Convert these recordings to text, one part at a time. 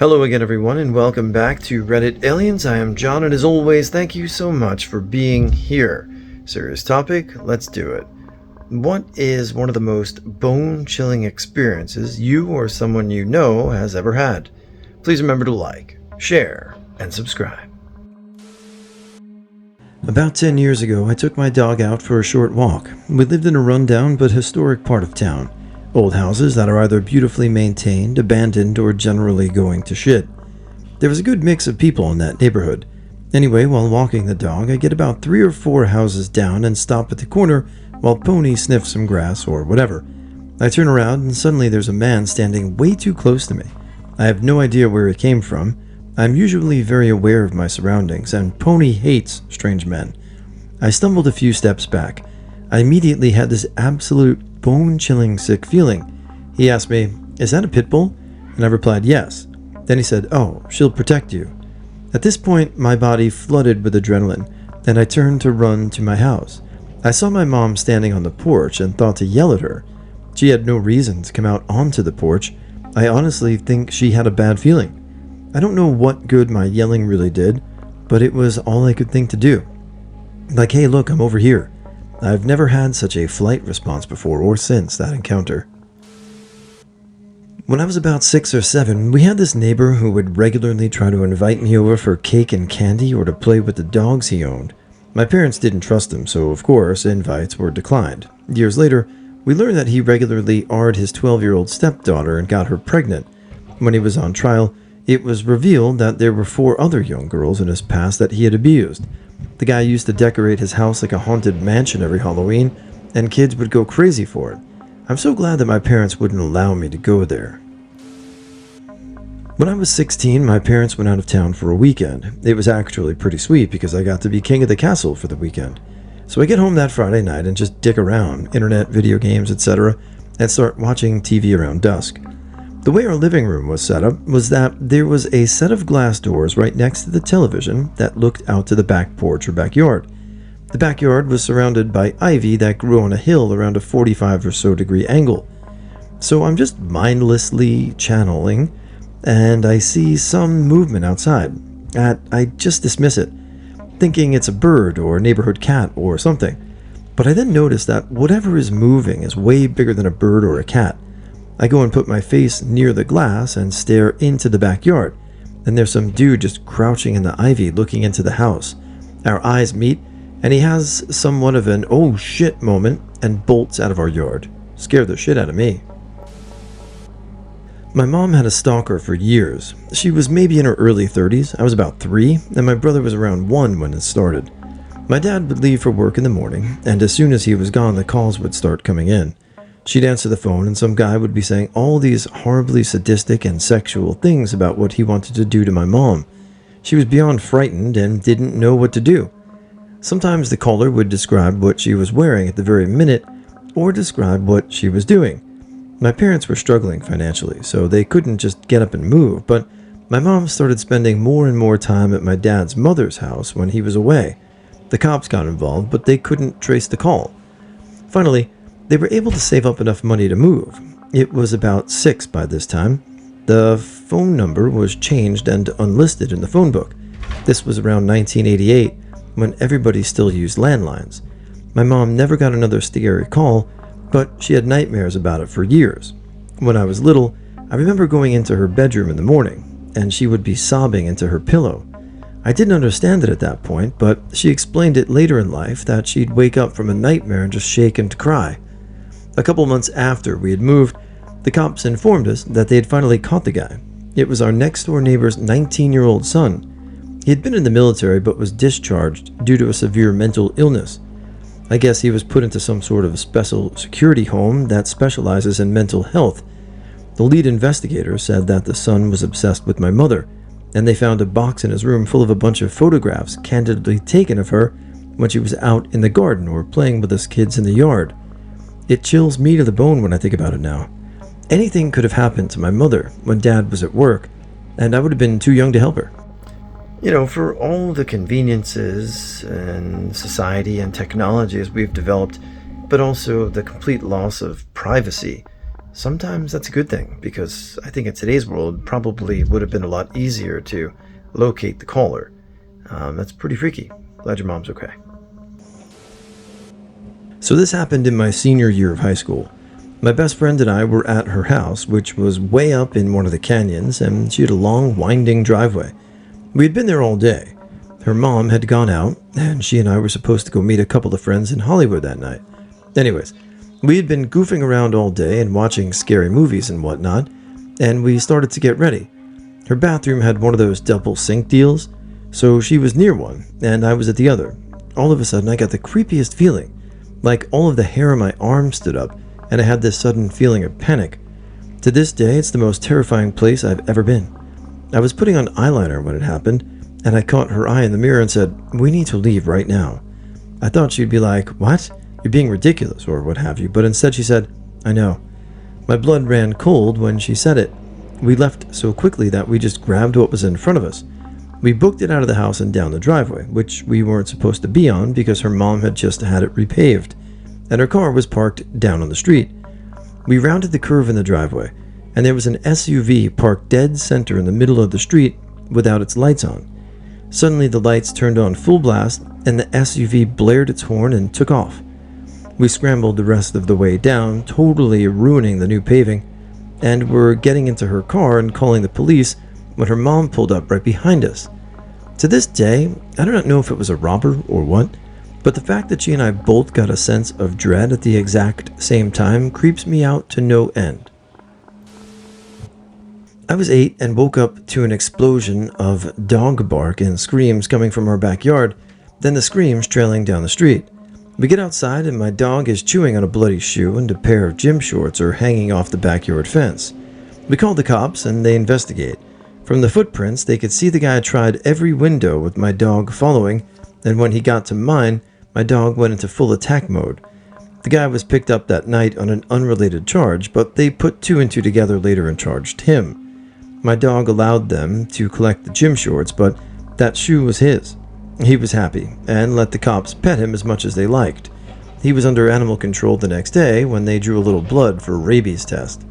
Hello again, everyone, and welcome back to Reddit Aliens. I am John, and as always, thank you so much for being here. Serious topic, let's do it. What is one of the most bone-chilling experiences you or someone you know has ever had? Please remember to like, share, and subscribe. About 10 years ago, I took my dog out for a short walk. We lived in a rundown but historic part of town. Old houses that are either beautifully maintained, abandoned, or generally going to shit. There was a good mix of people in that neighborhood. Anyway, while walking the dog, I get about 3 or 4 houses down and stop at the corner while Pony sniffs some grass or whatever. I turn around and suddenly there's a man standing way too close to me. I have no idea where it came from. I'm usually very aware of my surroundings, and Pony hates strange men. I stumbled a few steps back. I immediately had this absolute bone-chilling sick feeling. He asked me, "Is that a pit bull?" And I replied, "Yes." Then he said, "Oh, she'll protect you." At this point, my body flooded with adrenaline, and I turned to run to my house. I saw my mom standing on the porch and thought to yell at her. She had no reason to come out onto the porch. I honestly think she had a bad feeling. I don't know what good my yelling really did, but it was all I could think to do. Like, "Hey, look, I'm over here." I've never had such a flight response before or since that encounter. When I was about 6 or 7, we had this neighbor who would regularly try to invite me over for cake and candy or to play with the dogs he owned. My parents didn't trust him, so of course invites were declined. Years later, we learned that he regularly R'd his 12-year-old stepdaughter and got her pregnant. When he was on trial, it was revealed that there were 4 other young girls in his past that he had abused. The guy used to decorate his house like a haunted mansion every Halloween, and kids would go crazy for it. I'm so glad that my parents wouldn't allow me to go there. When I was 16, my parents went out of town for a weekend. It was actually pretty sweet because I got to be king of the castle for the weekend. So I get home that Friday night and just dick around, internet, video games, etc., and start watching TV around dusk. The way our living room was set up was that there was a set of glass doors right next to the television that looked out to the back porch or backyard. The backyard was surrounded by ivy that grew on a hill around a 45 or so degree angle. So I'm just mindlessly channeling, and I see some movement outside. I just dismiss it, thinking it's a bird or a neighborhood cat or something. But I then notice that whatever is moving is way bigger than a bird or a cat. I go and put my face near the glass and stare into the backyard, and there's some dude just crouching in the ivy looking into the house. Our eyes meet, and he has somewhat of an "oh shit" moment and bolts out of our yard. Scared the shit out of me. My mom had a stalker for years. She was maybe in her early 30s, I was about 3, and my brother was around 1 when it started. My dad would leave for work in the morning, and as soon as he was gone, the calls would start coming in. She'd answer the phone and some guy would be saying all these horribly sadistic and sexual things about what he wanted to do to my mom. She was beyond frightened and didn't know what to do. Sometimes the caller would describe what she was wearing at the very minute or describe what she was doing. My parents were struggling financially, so they couldn't just get up and move, but my mom started spending more and more time at my dad's mother's house when he was away. The cops got involved, but they couldn't trace the call. Finally, they were able to save up enough money to move. It was about 6 by this time. The phone number was changed and unlisted in the phone book. This was around 1988, when everybody still used landlines. My mom never got another scary call, but she had nightmares about it for years. When I was little, I remember going into her bedroom in the morning, and she would be sobbing into her pillow. I didn't understand it at that point, but she explained it later in life that she'd wake up from a nightmare and just shake and cry. A couple months after we had moved, the cops informed us that they had finally caught the guy. It was our next-door neighbor's 19-year-old son. He had been in the military but was discharged due to a severe mental illness. I guess he was put into some sort of special security home that specializes in mental health. The lead investigator said that the son was obsessed with my mother, and they found a box in his room full of a bunch of photographs candidly taken of her when she was out in the garden or playing with us kids in the yard. It chills me to the bone when I think about it now. Anything could have happened to my mother when Dad was at work, and I would have been too young to help her. For all the conveniences and society and technologies we've developed, but also the complete loss of privacy, sometimes that's a good thing, because I think in today's world it probably would have been a lot easier to locate the caller. That's pretty freaky. Glad your mom's okay. So this happened in my senior year of high school. My best friend and I were at her house, which was way up in one of the canyons, and she had a long, winding driveway. We had been there all day. Her mom had gone out, and she and I were supposed to go meet a couple of friends in Hollywood that night. Anyways, we had been goofing around all day and watching scary movies and whatnot, and we started to get ready. Her bathroom had one of those double sink deals, so she was near one, and I was at the other. All of a sudden, I got the creepiest feeling, like all of the hair on my arm stood up, and I had this sudden feeling of panic. To this day, it's the most terrifying place I've ever been. I was putting on eyeliner when it happened, and I caught her eye in the mirror and said, "We need to leave right now." I thought she'd be like, "What? You're being ridiculous," or what have you, but instead she said, "I know." My blood ran cold when she said it. We left so quickly that we just grabbed what was in front of us. We booked it out of the house and down the driveway, which we weren't supposed to be on because her mom had just had it repaved, and her car was parked down on the street. We rounded the curve in the driveway, and there was an SUV parked dead center in the middle of the street without its lights on. Suddenly the lights turned on full blast, and the SUV blared its horn and took off. We scrambled the rest of the way down, totally ruining the new paving, and were getting into her car and calling the police when her mom pulled up right behind us. To this day, I do not know if it was a robber or what, but the fact that she and I both got a sense of dread at the exact same time creeps me out to no end. I was 8 and woke up to an explosion of dog bark and screams coming from our backyard, then the screams trailing down the street. We get outside and my dog is chewing on a bloody shoe and a pair of gym shorts are hanging off the backyard fence. We call the cops and they investigate. From the footprints, they could see the guy tried every window with my dog following, and when he got to mine, my dog went into full attack mode. The guy was picked up that night on an unrelated charge, but they put 2 and 2 together later and charged him. My dog allowed them to collect the gym shorts, but that shoe was his. He was happy, and let the cops pet him as much as they liked. He was under animal control the next day when they drew a little blood for a rabies test.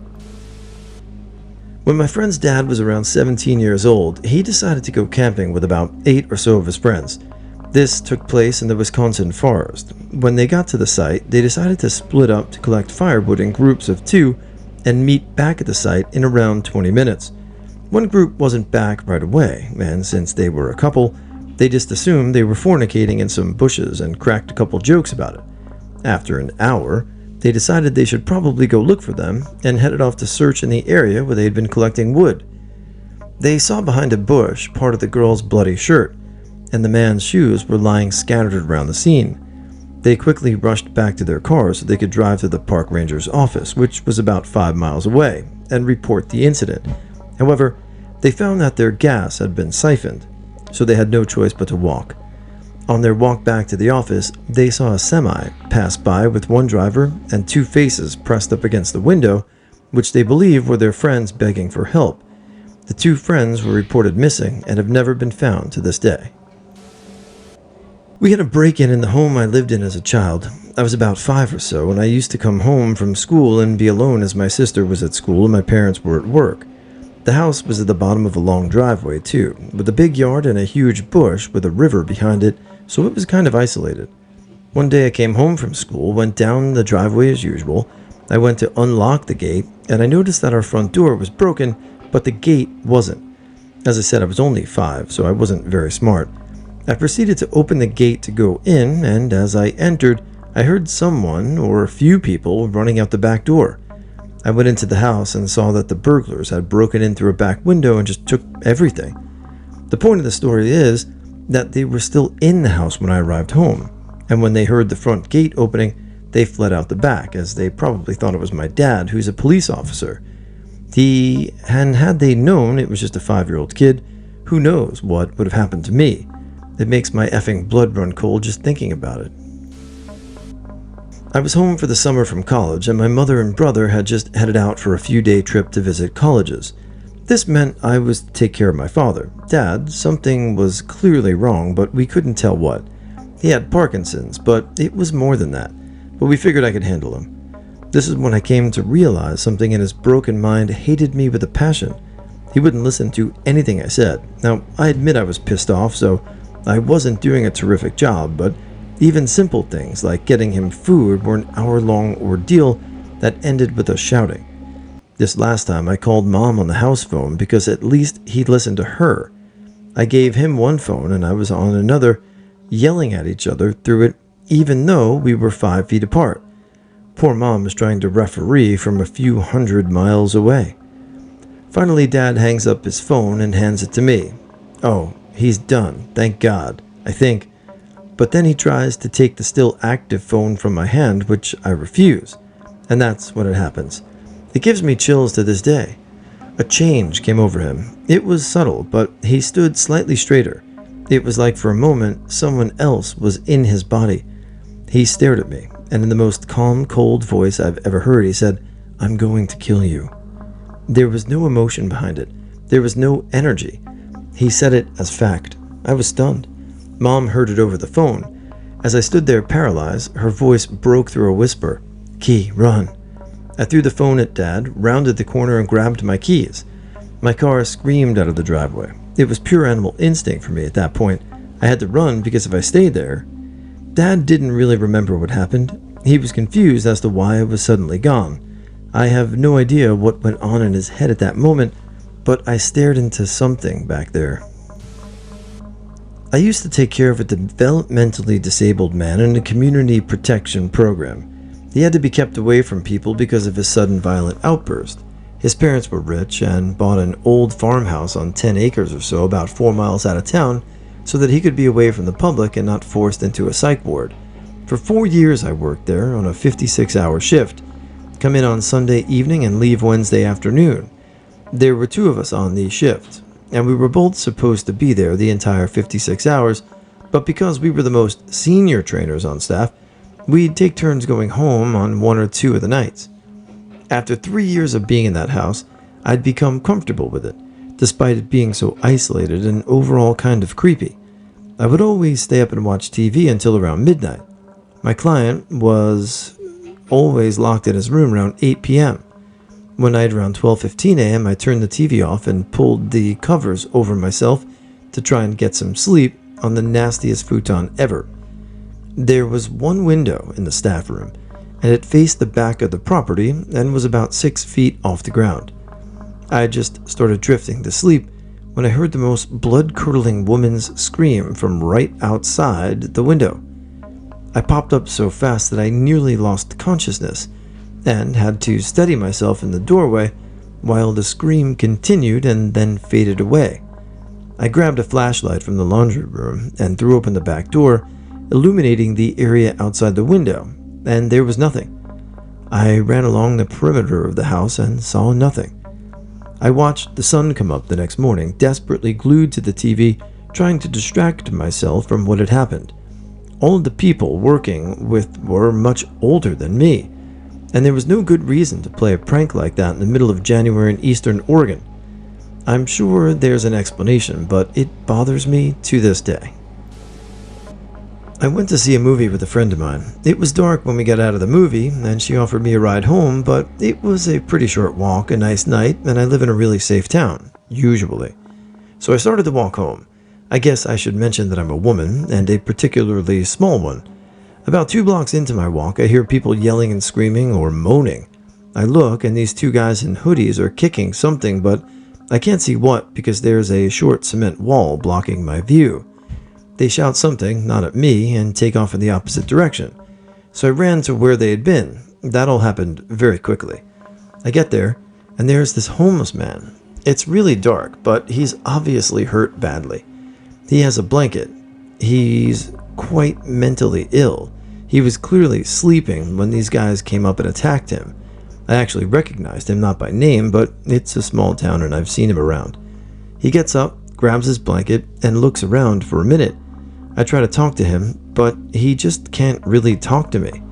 When my friend's dad was around 17 years old, he decided to go camping with about 8 or so of his friends. This took place in the Wisconsin forest. When they got to the site, they decided to split up to collect firewood in groups of 2 and meet back at the site in around 20 minutes. One group wasn't back right away, and since they were a couple, they just assumed they were fornicating in some bushes and cracked a couple jokes about it. After an hour, they decided they should probably go look for them and headed off to search in the area where they had been collecting wood. They saw behind a bush part of the girl's bloody shirt, and the man's shoes were lying scattered around the scene. They quickly rushed back to their cars so they could drive to the park ranger's office, which was about 5 miles away, and report the incident. However, they found that their gas had been siphoned, so they had no choice but to walk. On their walk back to the office, they saw a semi pass by with one driver and 2 faces pressed up against the window, which they believe were their friends begging for help. The 2 friends were reported missing and have never been found to this day. We had a break-in in the home I lived in as a child. I was about 5 or so, and I used to come home from school and be alone as my sister was at school and my parents were at work. The house was at the bottom of a long driveway, too, with a big yard and a huge bush with a river behind it, so it was kind of isolated. One day I came home from school, went down the driveway as usual. I went to unlock the gate, and I noticed that our front door was broken, but the gate wasn't. As I said, I was only 5, so I wasn't very smart. I proceeded to open the gate to go in, and as I entered, I heard someone or a few people running out the back door. I went into the house and saw that the burglars had broken in through a back window and just took everything. The point of the story is that they were still in the house when I arrived home, and when they heard the front gate opening, they fled out the back, as they probably thought it was my dad, who's a police officer. And had they known it was just a 5-year-old kid, who knows what would have happened to me. It makes my effing blood run cold just thinking about it. I was home for the summer from college, and my mother and brother had just headed out for a few-day trip to visit colleges. This meant I was to take care of my father. Dad, something was clearly wrong, but we couldn't tell what. He had Parkinson's, but it was more than that. But we figured I could handle him. This is when I came to realize something in his broken mind hated me with a passion. He wouldn't listen to anything I said. Now, I admit I was pissed off, so I wasn't doing a terrific job, but even simple things like getting him food were an hour-long ordeal that ended with us shouting. This last time I called Mom on the house phone because at least he'd listen to her. I gave him one phone and I was on another, yelling at each other through it, even though we were 5 feet apart. Poor Mom was trying to referee from a few hundred miles away. Finally, Dad hangs up his phone and hands it to me. Oh, he's done, thank God, I think. But then he tries to take the still active phone from my hand, which I refuse. And that's when it happens. It gives me chills to this day. A change came over him. It was subtle, but he stood slightly straighter. It was like for a moment someone else was in his body. He stared at me, and in the most calm, cold voice I've ever heard, he said, "I'm going to kill you." There was no emotion behind it. There was no energy. He said it as fact. I was stunned. Mom heard it over the phone. As I stood there paralyzed, her voice broke through a whisper. "Key, run." I threw the phone at Dad, rounded the corner, and grabbed my keys. My car screamed out of the driveway. It was pure animal instinct for me at that point. I had to run because if I stayed there... Dad didn't really remember what happened. He was confused as to why I was suddenly gone. I have no idea what went on in his head at that moment, but I stared into something back there. I used to take care of a developmentally disabled man in a community protection program. He had to be kept away from people because of his sudden violent outburst. His parents were rich and bought an old farmhouse on 10 acres or so about 4 miles out of town so that he could be away from the public and not forced into a psych ward. For 4 years I worked there on a 56-hour shift, come in on Sunday evening and leave Wednesday afternoon. There were 2 of us on the shift, and we were both supposed to be there the entire 56 hours, but because we were the most senior trainers on staff, we'd take turns going home on 1 or 2 of the nights. After 3 years of being in that house, I'd become comfortable with it, despite it being so isolated and overall kind of creepy. I would always stay up and watch TV until around midnight. My client was always locked in his room around 8 p.m. One night around 12:15 a.m., I turned the TV off and pulled the covers over myself to try and get some sleep on the nastiest futon ever. There was one window in the staff room, and it faced the back of the property and was about 6 feet off the ground. I just started drifting to sleep when I heard the most blood-curdling woman's scream from right outside the window. I popped up so fast that I nearly lost consciousness and had to steady myself in the doorway while the scream continued and then faded away. I grabbed a flashlight from the laundry room and threw open the back door, illuminating the area outside the window, and there was nothing. I ran along the perimeter of the house and saw nothing. I watched the sun come up the next morning, desperately glued to the TV, trying to distract myself from what had happened. All of the people working with were much older than me, and there was no good reason to play a prank like that in the middle of January in Eastern Oregon. I'm sure there's an explanation, but it bothers me to this day. I went to see a movie with a friend of mine. It was dark when we got out of the movie, and she offered me a ride home, but it was a pretty short walk, a nice night, and I live in a really safe town, usually. So I started to walk home. I guess I should mention that I'm a woman, and a particularly small one. About 2 blocks into my walk, I hear people yelling and screaming or moaning. I look, and these 2 guys in hoodies are kicking something, but I can't see what because there's a short cement wall blocking my view. They shout something, not at me, and take off in the opposite direction. So I ran to where they had been. That all happened very quickly. I get there, and there's this homeless man. It's really dark, but he's obviously hurt badly. He has a blanket. He's quite mentally ill. He was clearly sleeping when these guys came up and attacked him. I actually recognized him, not by name, but it's a small town and I've seen him around. He gets up, grabs his blanket, and looks around for a minute. I try to talk to him, but he just can't really talk to me,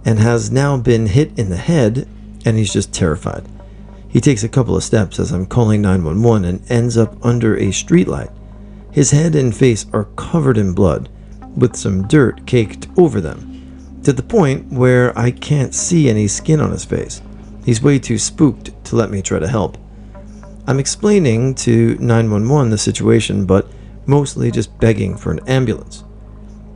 and has now been hit in the head, and he's just terrified. He takes a couple of steps as I'm calling 911 and ends up under a streetlight. His head and face are covered in blood, with some dirt caked over them. to the point where I can't see any skin on his face. He's way too spooked to let me try to help. I'm explaining to 911 the situation, but mostly just begging for an ambulance.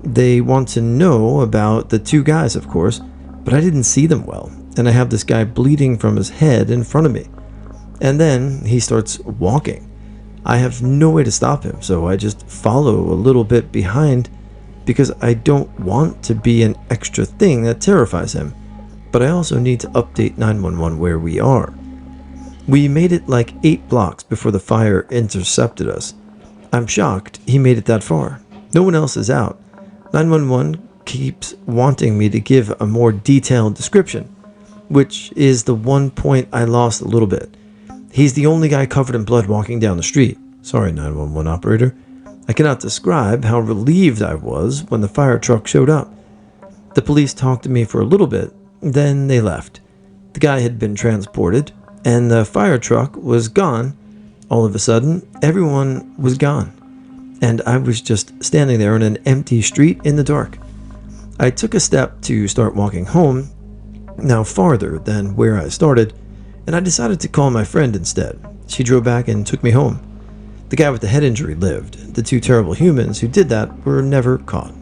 They want to know about the two guys, of course, but I didn't see them well, and I have this guy bleeding from his head in front of me. And then he starts walking. I have no way to stop him, so I just follow a little bit behind because I don't want to be an extra thing that terrifies him, but I also need to update 911 where we are. We made it like 8 blocks before the fire intercepted us. I'm shocked he made it that far. No one else is out. 911 keeps wanting me to give a more detailed description, which is the one point I lost a little bit. He's the only guy covered in blood walking down the street. Sorry, 911 operator. I cannot describe how relieved I was when the fire truck showed up. The police talked to me for a little bit, then they left. The guy had been transported, and the fire truck was gone. All of a sudden, everyone was gone, and I was just standing there in an empty street in the dark. I took a step to start walking home, now farther than where I started, and I decided to call my friend instead. She drove back and took me home. The guy with the head injury lived. The two terrible humans who did that were never caught.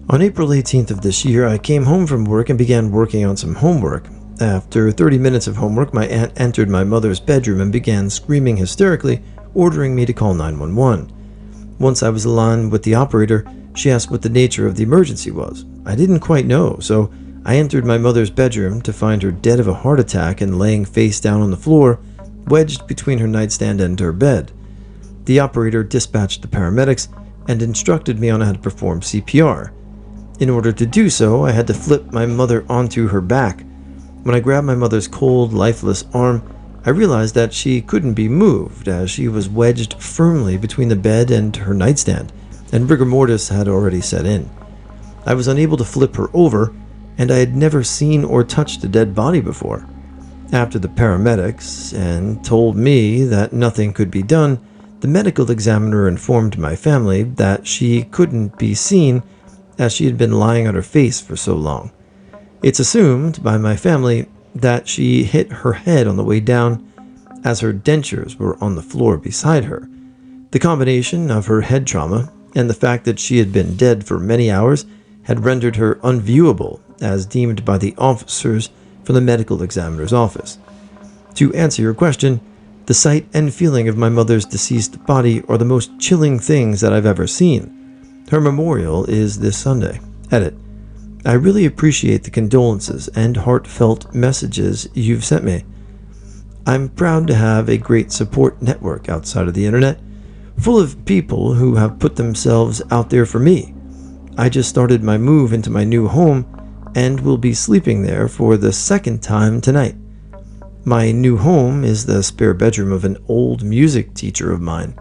On April 18th of this year, I came home from work and began working on some homework. After 30 minutes of homework, my aunt entered my mother's bedroom and began screaming hysterically, ordering me to call 911. Once I was alone with the operator, she asked what the nature of the emergency was. I didn't quite know, so I entered my mother's bedroom to find her dead of a heart attack and laying face down on the floor, wedged between her nightstand and her bed. The operator dispatched the paramedics and instructed me on how to perform CPR. In order to do so, I had to flip my mother onto her back. When I grabbed my mother's cold, lifeless arm, I realized that she couldn't be moved as she was wedged firmly between the bed and her nightstand, and rigor mortis had already set in. I was unable to flip her over, and I had never seen or touched a dead body before. After the paramedics and told me that nothing could be done, the medical examiner informed my family that she couldn't be seen as she had been lying on her face for so long. It's assumed by my family that she hit her head on the way down as her dentures were on the floor beside her. The combination of her head trauma and the fact that she had been dead for many hours had rendered her unviewable as deemed by the officers from the medical examiner's office. To answer your question, the sight and feeling of my mother's deceased body are the most chilling things that I've ever seen. Her memorial is this Sunday. Edit. I really appreciate the condolences and heartfelt messages you've sent me. I'm proud to have a great support network outside of the internet, full of people who have put themselves out there for me. I just started my move into my new home and will be sleeping there for the second time tonight. My new home is the spare bedroom of an old music teacher of mine.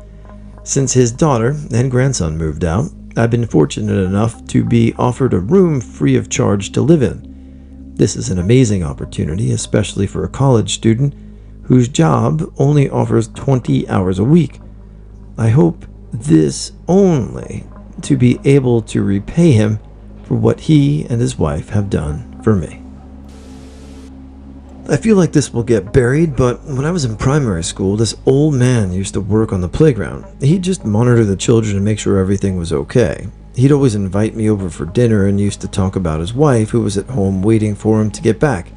Since his daughter and grandson moved out, I've been fortunate enough to be offered a room free of charge to live in. This is an amazing opportunity, especially for a college student whose job only offers 20 hours a week. I hope this only to be able to repay him for what he and his wife have done for me. I feel like this will get buried, but when I was in primary school, this old man used to work on the playground. He'd just monitor the children and make sure everything was okay. He'd always invite me over for dinner and used to talk about his wife who was at home waiting for him to get back.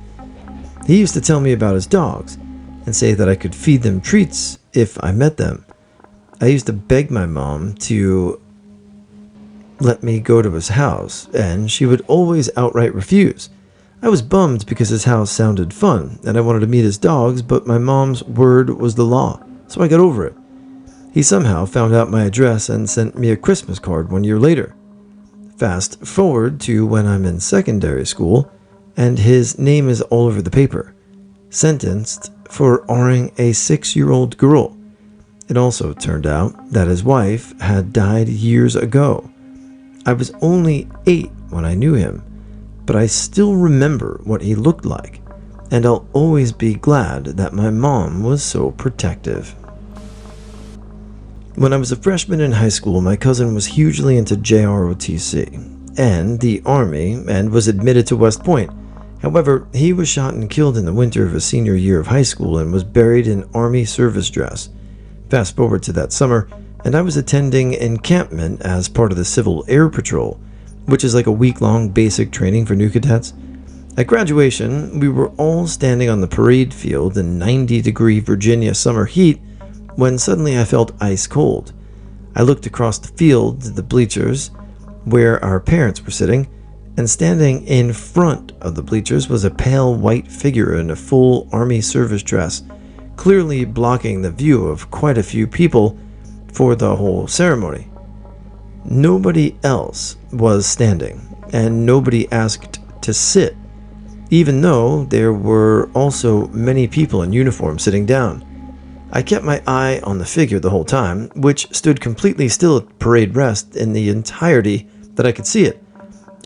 He used to tell me about his dogs and say that I could feed them treats if I met them. I used to beg my mom to let me go to his house, and she would always outright refuse. I was bummed because his house sounded fun, and I wanted to meet his dogs, but my mom's word was the law, so I got over it. He somehow found out my address and sent me a Christmas card 1 year later. Fast forward to when I'm in secondary school, and his name is all over the paper. Sentenced for R-ing a 6-year-old girl. It also turned out that his wife had died years ago. I was only 8 when I knew him, but I still remember what he looked like, and I'll always be glad that my mom was so protective. When I was a freshman in high school, my cousin was hugely into JROTC. and the Army and was admitted to West Point. However, he was shot and killed in the winter of his senior year of high school and was buried in Army service dress. Fast forward to that summer, and I was attending encampment as part of the Civil Air Patrol, which is like a week-long basic training for new cadets. At graduation, we were all standing on the parade field in 90-degree Virginia summer heat when suddenly I felt ice cold. I looked across the field to the bleachers where our parents were sitting, and standing in front of the bleachers was a pale white figure in a full Army service dress, clearly blocking the view of quite a few people for the whole ceremony. Nobody else was standing, and nobody asked to sit, even though there were also many people in uniform sitting down. I kept my eye on the figure the whole time, which stood completely still at parade rest in the entirety that I could see it.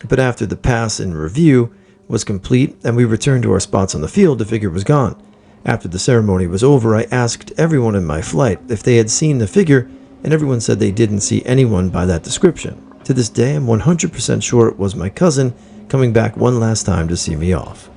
But after the pass and review was complete and we returned to our spots on the field, the figure was gone. After the ceremony was over, I asked everyone in my flight if they had seen the figure, and everyone said they didn't see anyone by that description. To this day, I'm 100% sure it was my cousin coming back one last time to see me off.